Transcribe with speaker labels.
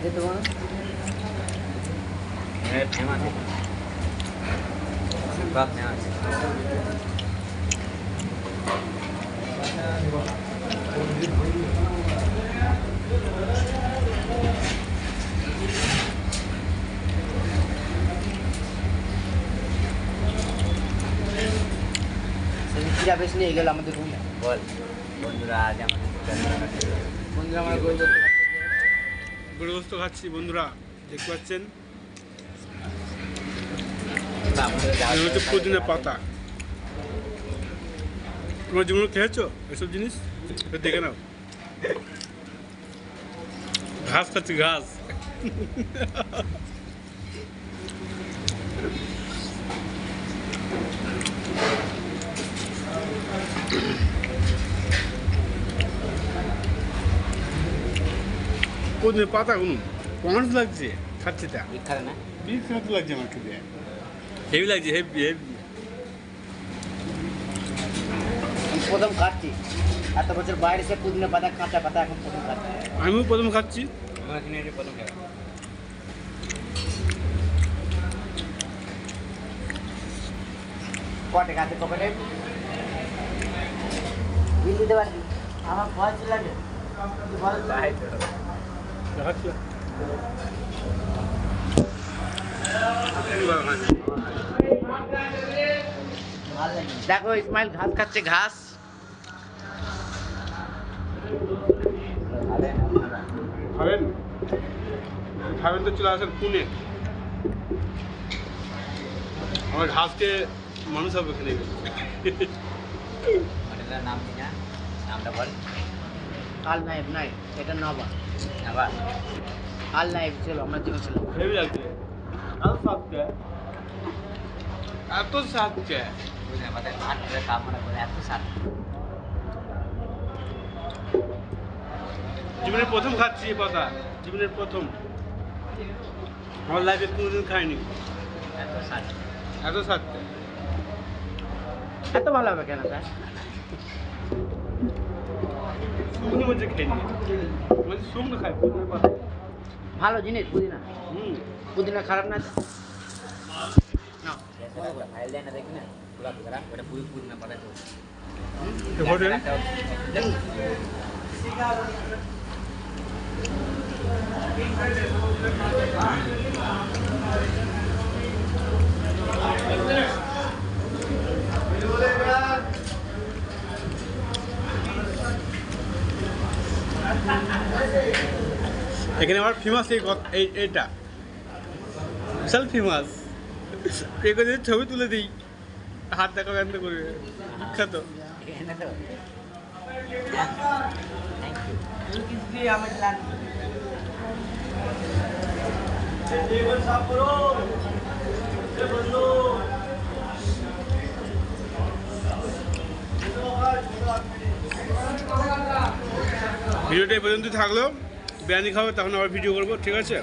Speaker 1: খাইতে তো ফেমাস বাপ ফেমাস
Speaker 2: কিরা বেশ নিয়ে গেল আমাদের রুমে
Speaker 1: বল বন্ধুরা আজ
Speaker 2: বন্ধুরা আমার
Speaker 3: গরুগোস্ত খাচ্ছি বন্ধুরা দেখতে পাচ্ছেন হচ্ছে পুদিনা পাতা তোমার জীবনে খেয়েছো এসব জিনিস দেখে নাও ঘাস খাচ্ছি ঘাস পুদিনা পাতা কোনো কমান্স লাগছে খাচ্ছি তা
Speaker 1: বিখ্যাত না
Speaker 3: বিখ্যাত লাগছে আমার খেতে হেভি লাগছে হেভি হেভি
Speaker 2: প্রথম খাচ্ছি এত বছর বাইরে সে পুদিনা পাতা কাঁচা পাতা এখন প্রথম খাচ্ছি
Speaker 3: আমিও প্রথম খাচ্ছি
Speaker 1: আমার এখানে এটা প্রথম খাওয়া
Speaker 2: কটে খাতে পকেটে বিল দিতে পারবি আমার ভয় লাগে
Speaker 1: তাই তো
Speaker 3: দেখাচ্ছি
Speaker 2: দেখো ইসমাইল ঘাস খাচ্ছে ঘাস
Speaker 3: খাবেন খাবেন তো চলে আসেন পুনে আমার ঘাসকে মানুষ হবে এখানে
Speaker 1: হোটেলের নাম কি না নামটা বল
Speaker 2: আল নাইব নাই এটা নবা
Speaker 1: আবার
Speaker 2: আল নাইব ছিল আমরা ছিল
Speaker 3: হেভি লাগছে এত সাতকে এত সাতকে
Speaker 1: বুঝলে আমাদের ভাত করে কাম মনে করে এত স্বাদ
Speaker 3: জীবনের প্রথম খাচ্ছি এই পাতা জীবনের প্রথম আমার লাইফে কোনোদিন খাইনি
Speaker 1: এত স্বাদ
Speaker 3: এত সাতকে
Speaker 2: এত ভালো হবে কেন স্যার
Speaker 3: শুকনো মধ্যে খাইনি বলছি শুকনো খাই পুদিনা পাতা
Speaker 2: ভালো জিনিস পুদিনা পুদিনা খারাপ না না
Speaker 1: ফাইল দেয় না দেখি না পুরা পুরা ওটা পুরো পুদিনা পাতা তো
Speaker 3: হোটেল এখানে আমার ফেমাস এইটা বিশাল ফেমাস এখানে ছবি তুলে দিই হাত দেখা বন্ধ করে বিখ্যাত
Speaker 1: এখানে তো
Speaker 3: ভিডিওটা এই পর্যন্ত থাকলো বিরিয়ানি খাবো তখন আবার ভিডিও করবো ঠিক আছে